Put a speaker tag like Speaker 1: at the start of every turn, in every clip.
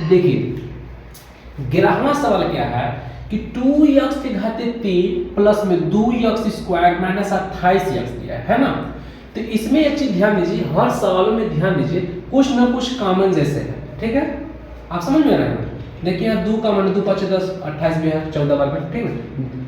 Speaker 1: देखिए 11वां सवाल क्या है कि 2x के घाते 3 प्लस में 2x स्क्वायर माइनस 28x दिया है ना। तो इसमें एक चीज ध्यान दीजिए, हर सवालों में ध्यान दीजिए कुछ ना कुछ कॉमन जैसे है, ठीक है, आप समझ में आ रहे हैं। देखिए यहाँ 2 कॉमन, 2 5 10 28 भी है, 14 बार में, ठीक है।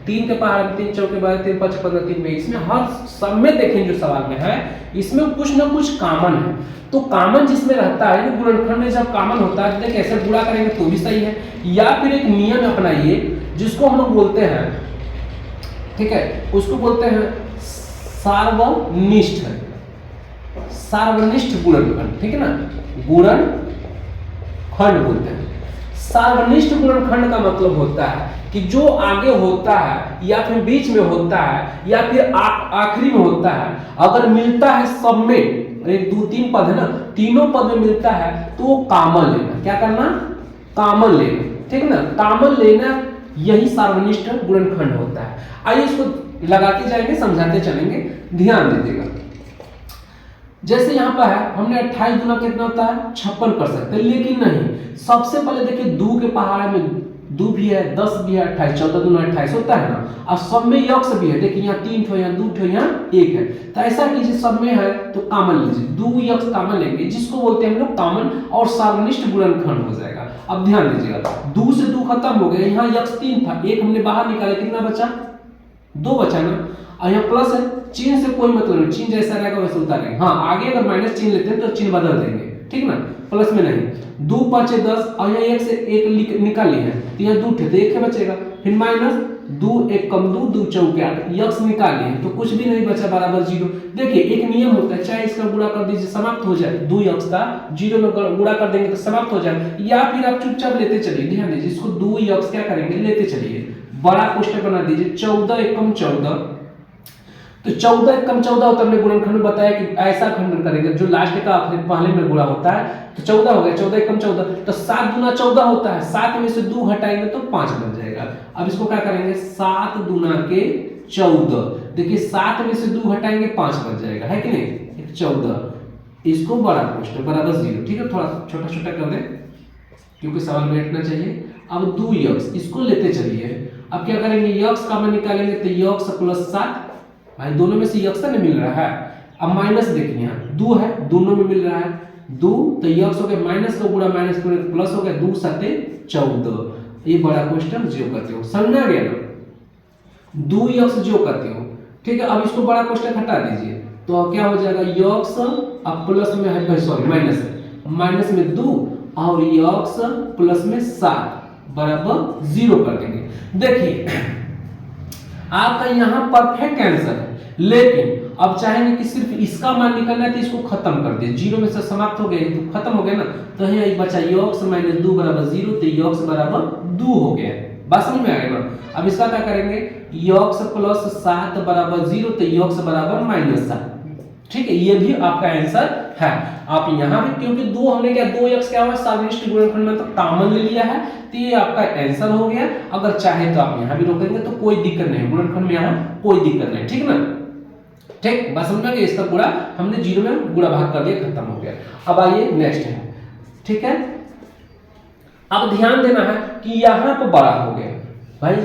Speaker 1: 3 के पहाड़ में 3 चौके 12 3 5 15 3 में, इसमें हर सब में देखें जो सवाल में है इसमें कुछ ना कुछ कॉमन है। तो कॉमन जिसमें रहता है ना, गुणनखंड में जब कॉमन होता है देखिए ऐसे गुणा करेंगे तो भी सही है, या फिर एक नियम अपनाइए जिसको हम लोग बोलते हैं, ठीक है, उसको बोलते हैं सार्वनिष्ठ, सार्वनिष्ठ गुणनखंड, ठीक है ना, गुणनखंड बोलते हैं। सार्वनिष्ठ गुणनखंड का मतलब होता है कि जो आगे होता है या फिर बीच में होता है या फिर आखिरी में होता है, अगर मिलता है सब में, एक 2 3 पद है ना, तीनों पद में मिलता है तो वो कॉमन लेना। क्या करना? कॉमन लेना, ठीक है ना, कॉमन लेना, यही सार्वनिष्ठ गुणनखंड होता है। आइए इसको लगाते जाएंगे, समझाते चलेंगे, ध्यान दीजिएगा। जैसे यहाँ पर है, हमने 28 गुना कितना होता है 56 कर सकते हैं, लेकिन नहीं, सबसे पहले देखिए 2 के पहाड़ में 2 भी है, 10 भी है, 28 14 गुना 28 होता है ना। और सब में यक्स भी है, देखिए यहाँ 3 ठो, यहाँ 2 ठो, यहाँ 1 है। तो ऐसा कीजिए, सब में है तो कॉमन लीजिए, 2 यक्स कॉमन लेंगे, जिसको बोलते हैं हम लोग कॉमन, और सार्वनिष्ठ गुणनखंड हो जाएगा। अब ध्यान दीजिएगा, 2 से 2 खत्म हो गया, यहाँ यक्स 3 था, 1 हमने बाहर निकाला, कितना बचा? 2 बचा ना। और यहाँ प्लस है, चिन्ह से कोई मतलब नहीं, चिन्ह जैसा रहेगा वैसे उतार देंगे। हाँ, आगे अगर माइनस चिन्ह लेते हैं तो चिन्ह बदल देंगे, ठीक ना, प्लस में नहीं। 2 5 10, और यहाँ 1 से 1 निकाली है तो यहाँ 2 थे तो 1 बचेगा, फिर माइनस 2 1 कम 2 2 चौके 8, यक्स निकाली है तो कुछ भी नहीं बचा, बराबर 0। देखिए एक नियम होता है, चाहे इसका गुणा कर दीजिए समाप्त हो जाए, 2 यक्स का 0 में गुणा कर देंगे तो समाप्त हो जाए, या फिर आप चुपचाप लेते चलिए। ध्यान दीजिए, इसको 2 यक्स क्या करेंगे, लेते चलिए, बड़ा कोष्ठक बना दीजिए, 14 एकम 14, तो 14 एकम 14 होता है। हमने गुणनखंड में बताया कि ऐसा खंडन करेंगे जो लास्ट का पहले में गुणा होता है, तो 14 हो गया, 14 एकम 14, तो 7 गुना 14 होता है, 7 में से 2 हटाएंगे तो 5 बन जाएगा। अब इसको क्या करेंगे, 7 गुना के 14, देखिए 7 में से 2 हटाएंगे 5 बन जाएगा, है कि नहीं, 14, इसको बड़ा कोष्ठक बराबर 0, ठीक है, थोड़ा छोटा छोटा कर दें क्योंकि सवाल बैठना चाहिए। अब 2 यक्स, इसको लेते चलिए, अब क्या करेंगे, यक्स कॉमन निकालेंगे तो यक्स प्लस 7, भाई दोनों में से यक्स नहीं मिल रहा है। अब माइनस देखिए, यहाँ 2 है, दोनों में मिल रहा है 2, तो यक्स हो गया, माइनस का गुणा माइनस करेंगे तो प्लस हो गया, 2 7 14, ये बड़ा क्वेश्चन जो करते हो, समझा गया ना, 2 यक्स जो करते हो, ठीक है। अब इसको बड़ा क्वेश्चन हटा दीजिए तो क्या हो जाएगा, यक्स अब प्लस में है, सॉरी माइनस है, माइनस में 2 और यक्स प्लस में 7 बराबर 0 कर देंगे। देखिए आपका यहाँ परफेक्ट आंसर है, लेकिन अब चाहेंगे कि सिर्फ इसका मान निकलना है तो इसको खत्म कर दिए, 0 में से समाप्त हो गया तो खत्म हो गया ना, तो यहाँ एक बचा यक्स माइनस 2 बराबर 0, तो यक्स बराबर 2 हो गया, बात समझ में आ गया ना। अब इसका क्या करेंगे, यक्स प्लस 7 बराबर 0, तो यक्स बराबर माइनस 7, ठीक है, ये भी आपका आंसर है। आप यहाँ भी क्योंकि 2 हमने क्या 2 यक्स क्या हुआ, सार्वनिष्ठ गुणनखंड में तो कॉमन ले लिया है, तो ये आपका आंसर हो गया। अगर चाहे तो आप यहाँ भी रोकेंगे तो कोई दिक्कत नहीं, गुणनखंड में यहाँ कोई दिक्कत नहीं, ठीक ना, ठीक, बस समझ में, इसका गुणा हमने 0 में गुणा भाग कर दिया, खत्म हो गया। अब आइए नेक्स्ट है, ठीक है। अब ध्यान देना है कि यहाँ पर बड़ा हो गया भाई,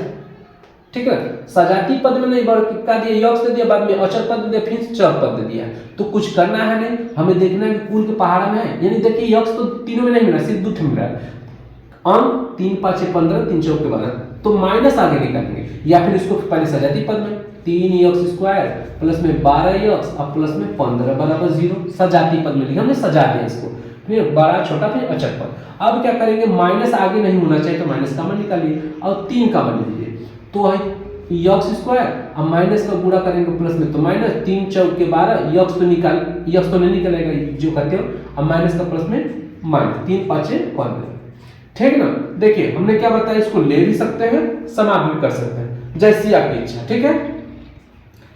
Speaker 1: ठीक है, सजातीय पद में नहीं बढ़ा दिया, यक्स दे दिया, बाद में अचर पद दे दिया, फिर चर पद दे दिया, तो कुछ करना है नहीं, हमें देखना है कि कुल के पहाड़ा में है, यानी देखिए यक्स तो तीनों में नहीं मिला, सिर्फ 2 मिल रहा है, अंक 3 5 15 3 चौके 12, तो माइनस आगे निकालेंगे, या फिर इसको पहले सजातीय पद में 3 यक्स स्क्वायर प्लस में 12 यक्स और प्लस में 15 बराबर 0, सजातीय पद में लिखा हमने, सजा दिया इसको, फिर बड़ा छोटा फिर अचर पद। अब क्या करेंगे, माइनस आगे नहीं होना चाहिए तो माइनस कॉमन निकालिए और 3 कॉमन लीजिए, तो है यक्स स्क्वायर, अब माइनस का गुणा करेंगे प्लस में तो माइनस, 3 चौके 12, यक्स तो नहीं निकलेगा जो करते हो, अब माइनस का प्लस में माइनस, 3 5 15, ठीक ना। देखिए हमने क्या बताया, इसको ले भी सकते हैं, समाप्त भी कर सकते हैं, जैसी आपकी इच्छा, ठीक है।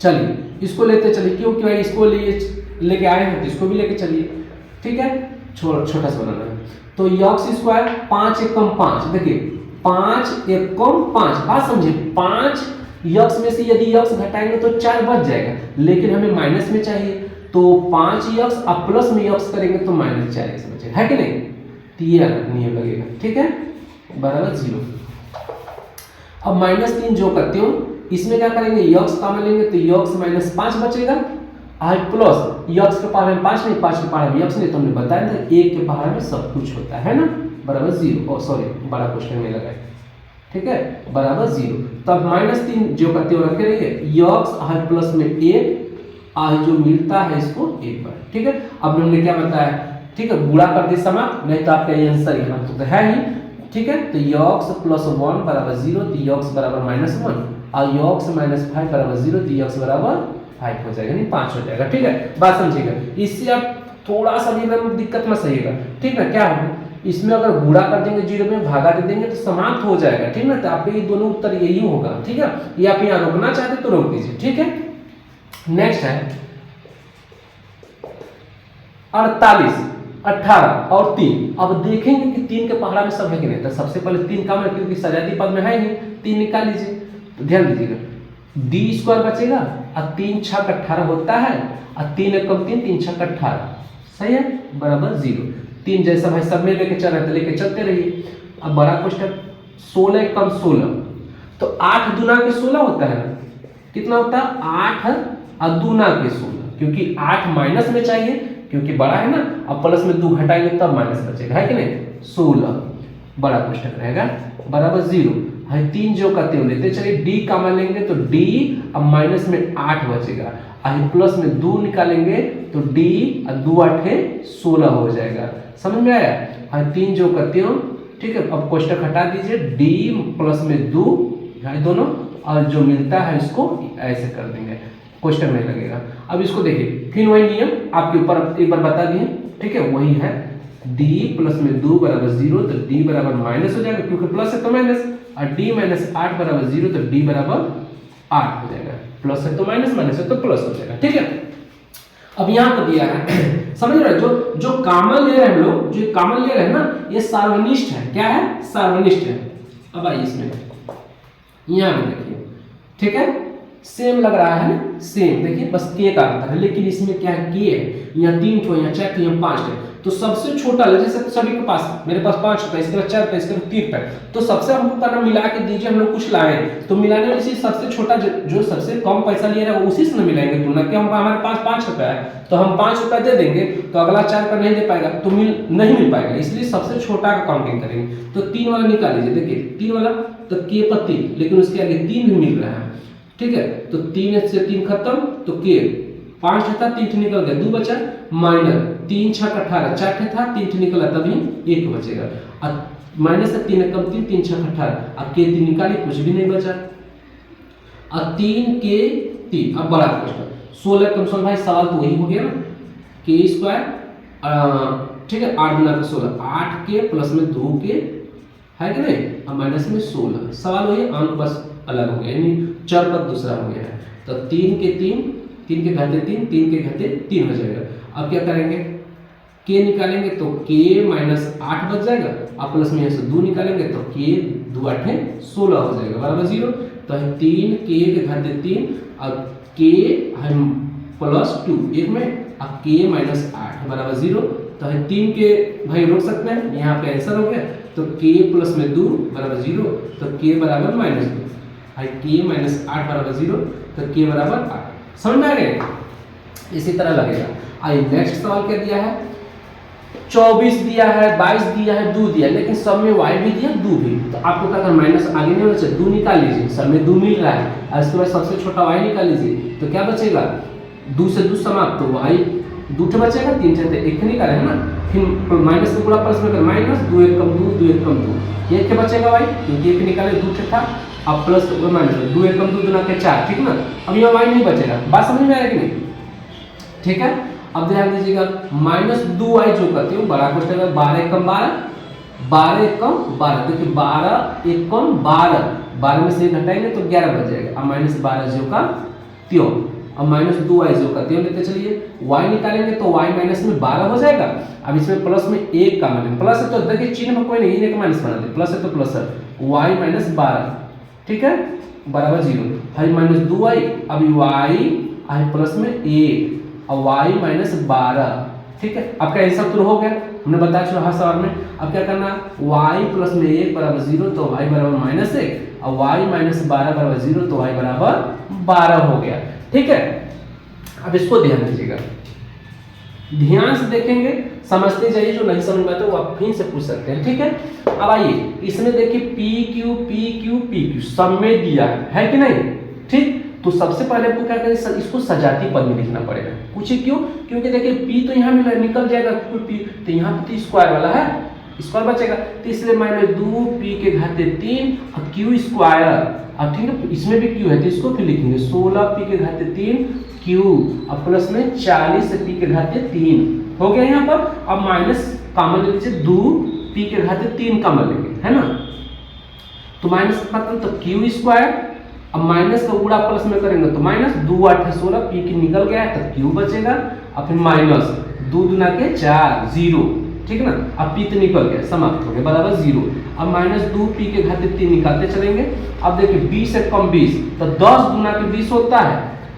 Speaker 1: चलिए इसको लेते चलिए, क्योंकि भाई इसको लेके आए हैं तो इसको भी लेके चलिए, ठीक है, छोटा सा बनाना है, तो यक्स स्क्वायर 5 एकम 5, देखिए 5 एकम 5, बात समझिए, 5 यक्स में से यदि यक्स घटाएंगे तो 4 बच जाएगा, लेकिन हमें माइनस में चाहिए, तो 5 यक्स अब प्लस में यक्स करेंगे तो माइनस 4 बचेगा, है कि नहीं, तो ये नियम लगेगा, ठीक है, बराबर 0। अब -3 जो करते हो इसमें क्या करेंगे, यक्स कॉमन लेंगे तो यक्स -5 बचेगा, और प्लस यक्स के पहाड़ में 5 नहीं, 5 के पहाड़ में यक्स नहीं, तो हमने बताया था 1 के पहाड़ में सब कुछ होता है ना, बराबर 0। सॉरी, बड़ा क्वेश्चन में लगाए, ठीक है, बराबर 0। तब -3 जो करते हो रखे रहिए, यक्स और प्लस में 1 और जो मिलता है इसको 1 बार, ठीक है। अब हमने क्या बताया, ठीक है, गुणा कर दे समाप्त, नहीं तो आपका आंसर यहाँ तो है ही, ठीक है। तो यक्स प्लस 1 बराबर 0, तो यक्स बराबर -1, और यक्स -5 बराबर 0, तो यक्स बराबर 5 हो जाएगा, नहीं 5 हो जाएगा, ठीक है, बात समझिएगा। इससे आप थोड़ा सा भी एकदम दिक्कत मत सहिएगा, ठीक है। क्या होगा, इसमें अगर गुणा कर देंगे 0 में, भागा दे देंगे तो समाप्त हो जाएगा, ठीक है। तो आपके ये दोनों उत्तर यही होगा, ठीक है। ये आप यहाँ रोकना चाहते तो रोक दीजिए, ठीक है। नेक्स्ट है 48, 18 और 3। अब देखेंगे कि 3 के पहाड़ा में सब है कि नहीं, तो सबसे पहले 3 काम है, क्योंकि सजाती पद में है नहीं, 3 निकाल लीजिए। तो ध्यान दीजिएगा, d² बचेगा, और 3 6 18 होता है, और 3 1 3, 3 6 18, सही है, बराबर 0। 3 जैसा भाई सब में लेके चल रहे थे, लेके चलते रहिए। अब बड़ा क्वेश्चन, 16 1 16, तो 8 दूना के 16 होता है ना, कितना होता है 8 और दूना के 16, क्योंकि 8 माइनस में चाहिए, क्योंकि बड़ा है ना, अब प्लस में 2 घटाएंगे तब माइनस बचेगा, है कि नहीं, 16 बड़ा क्वेश्चन रहेगा, बराबर 0। है 3 जो करते हो लेते चलिए, d कॉमन लेंगे तो d, अब माइनस में 8 बचेगा, और प्लस में 2 निकालेंगे तो d और 2 8 16 हो जाएगा, समझ में आया। है 3 जो करते हो, ठीक है। अब क्वेश्चन हटा दीजिए, d प्लस में 2 है दोनों, और जो मिलता है इसको ऐसे कर देंगे, क्वेश्चन में लगेगा। अब इसको देखिए, फिर वही नियम आपके ऊपर एक बार बता दिए, ठीक है, वही है, d प्लस में 2 बराबर 0, तो d बराबर माइनस हो जाएगा, क्योंकि प्लस है तो माइनस, और d -8 बराबर 0, तो d बराबर 8 हो जाएगा, प्लस है तो माइनस, माइनस है तो प्लस हो जाएगा, ठीक है। अब यहाँ पर दिया है, समझ रहे हो, जो कॉमन ले रहे हैं हम लोग, जो कॉमन ले रहे हैं ना, ये सार्वनिष्ठ है, क्या है, सार्वनिष्ठ है। अब आइए इसमें यहाँ पे देखिए, ठीक है, सेम लग रहा है ना, सेम देखिए, बस के का अंतर है, लेकिन इसमें क्या है, के है, यहाँ 3 ठो, यहाँ 4 ठो, यहाँ 5 है, तो सबसे छोटा जैसे सभी के पास, मेरे पास 5 होता है, इसके बाद 4 पे, इसके बाद 3 पे, तो सबसे हमको करना मिला के दीजिए, हम लोग कुछ लाए, तो मिलाने वाली चीज सबसे छोटा जो सबसे कम पैसा लिया है उसी से मिलाएंगे, तुलना कि हम हमारे पास 5 रुपया है तो हम 5 रुपया दे देंगे, तो अगला 4 का नहीं दे पाएगा, तो नहीं मिल पाएगा, इसलिए सबसे छोटा का काउंटिंग करेंगे। तो 3 वाला निकाल लीजिए, देखिए 3 वाला तो के पर 3, लेकिन उसके आगे 3 भी मिल रहा है, ठीक है, तो 3 से 3 खत्म, तो के 5 था, 3 निकल गया, 2 बचा, माइनस 3 6 18, 4 था, 3 निकला, तभी 1 बचेगा, और माइनस से 3 कम 3, 3 6 18, अब के 3 निकाली, कुछ भी नहीं बचा, और 3 के 3। अब बड़ा क्वेश्चन, 16 कम 16, भाई सवाल तो वही हो गया ना, के², ठीक है, 8 गुना 16, 8 के प्लस में 2 के, है कि नहीं, और माइनस में 16, सवाल वही, अंक बस अलग हो गया, यानी चर पद दूसरा हो गया है। तो 3 के 3, 3 के घाते 3, 3 के घाते 3 हो जाएगा। अब क्या करेंगे, के निकालेंगे तो के -8 बच जाएगा, और प्लस में यहाँ से 2 निकालेंगे तो के 2 8 16 हो जाएगा, बराबर 0। तो 3 के घाते 3, और के प्लस 2 एक में, और के -8 बराबर 0। तो 3 के भाई रोक सकते हैं, यहाँ पे आंसर हो गया, तो के प्लस में 2 बराबर 0, तो के बराबर -2, है के -8 बराबर 0, तो के बराबर 8, समझ में आ गया। इसी तरह लगेगा। आइए नेक्स्ट सवाल क्या दिया है, 24 दिया है, 22 दिया है, 2 दिया है, लेकिन सब में y भी दिया, 2 भी, तो आपको क्या करना, माइनस आगे नहीं होना चाहिए, 2 निकाल लीजिए, सब में 2 मिल रहा है, और इसके बाद सबसे छोटा y निकाल लीजिए, तो क्या बचेगा, 2 से 2 समाप्त, तो y 2 बचेगा, 3 से 1 निकाले है ना, फिर माइनस में पूरा प्लस में कर, माइनस 2 1 कम 2, 2 1 कम 2, ये क्या बचेगा y, क्योंकि 1 निकाले 2 था, अब प्लस माइनस 2 1 कम 2 दूना के 4, ठीक ना। अब यहाँ y नहीं बचेगा, बात समझ में आएगा कि नहीं, ठीक है। अब ध्यान दीजिएगा, -2y जो करते हो, बड़ा क्वेश्चन है, 12 1 12, 12 1 12, देखिए 12 1 12, 12 में से घटाएंगे तो 11 बच जाएगा, अब -12 जो का त्यों, अब -2y जो का त्यों लेते चलिए, y निकालेंगे तो y माइनस में 12 हो जाएगा, अब इसमें प्लस में 1 का मान, प्लस है तो देखिए चिन्ह में कोई नहीं है कि माइनस बना दे, प्लस है तो प्लस है, y -12, ठीक है, बराबर 0, है -2y, अब y है प्लस में 1, और y -12, ठीक है, आपका आंसर तो हो गया। हमने बताया चलो हर सवाल में। अब क्या करना, y प्लस में 1 बराबर 0 तो y बराबर -1 और y माइनस 12 बराबर 0 तो y बराबर 12 हो गया। ठीक है, अब इसको ध्यान दीजिएगा, ध्यान से देखेंगे, समझते जाइए, जो नहीं समझ में आता वो आप फिर से पूछ सकते हैं। ठीक है, अब आइए इसमें देखिए PQ सब में दिया है कि नहीं। ठीक, तो सबसे पहले आपको क्या करें, इसको सजाती पद में लिखना पड़ेगा। पूछिए क्यों, क्योंकि देखिए P तो यहाँ मिला निकल जाएगा P, तो यहाँ पे तो स्क्वायर वाला है, स्क्वायर बचेगा, तो इसलिए -2 p के घाते 3 और q स्क्वायर। अब ठीक है, इसमें भी q है तो इसको फिर लिखेंगे 16 p के घाते 3 q और प्लस में 40 p के घाते 3 हो गया यहाँ पर। अब माइनस कॉमन ले लीजिए, 2 p के घाते 3 कॉमन लेंगे, है ना, तो माइनस मतलब तो q स्क्वायर, अब माइनस का गुणा प्लस में करेंगे तो -2 8 16 p की निकल गया है तो q बचेगा, और फिर माइनस 2 दूना के 4 0, ठीक है ना, अब p तो निकल गया, समाप्त हो गया, बराबर 0। अब -2 p के घाते 3 निकालते चलेंगे। अब देखिए 20 से कम 20 तो 10 गुना के 20 होता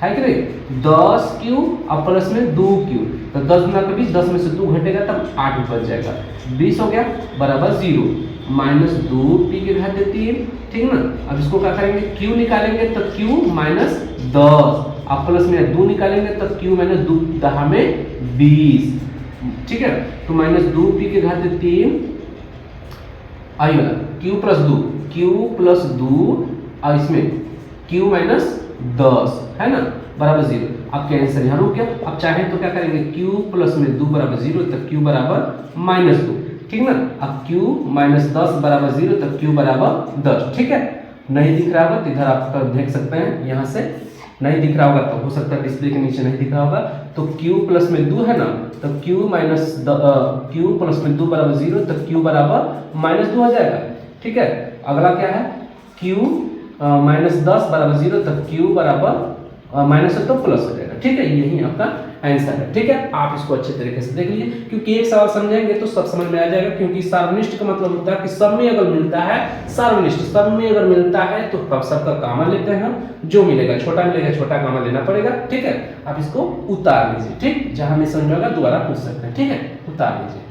Speaker 1: है कि नहीं, 10q और प्लस में 2q, तो 10 गुना के 20, 10 में से 2 घटेगा तब 8 बच जाएगा, 20 हो गया बराबर 0, -2 p के घाते 3, ठीक ना। अब इसको क्या करेंगे, q निकालेंगे तो q -10 और प्लस में 2 निकालेंगे तो q -2 दहा में 20, ठीक है, तो -2 p के घाते 3 आई वाला q प्लस 2 और इसमें q -10 है ना बराबर 0। अब क्या आंसर यहाँ रुक गया। अब चाहे तो क्या करेंगे, q प्लस में 2 बराबर 0 तब q बराबर -2, ठीक ना। अब q -10 बराबर 0 तब q बराबर 10, ठीक है। नहीं दिख रहा होगा तो इधर आप देख सकते हैं, यहाँ से नहीं दिख रहा होगा तो हो सकता है डिस्प्ले के नीचे नहीं दिख रहा होगा, तो q प्लस में 2 है ना, तो q प्लस में 2 बराबर 0 तो q बराबर -2 हो जाएगा, ठीक है। अगला क्या है, q -10 बराबर 0 तब q बराबर माइनस तो प्लस हो जाएगा, ठीक है। यही आपका आंसर है, ठीक है। आप इसको अच्छे तरीके से देख लीजिए, क्योंकि एक सवाल समझेंगे तो सब समझ में आ जाएगा। क्योंकि सार्वनिष्ठ का मतलब होता है कि सब में अगर मिलता है, सार्वनिष्ठ सब में अगर मिलता है तो सबका कॉमन लेते हैं, जो मिलेगा छोटा मिलेगा छोटा कॉमन लेना पड़ेगा, ठीक है। आप इसको उतार लीजिए, ठीक, जहां नहीं समझ में आएगा दोबारा पूछ सकते हैं, ठीक है, उतार लीजिए।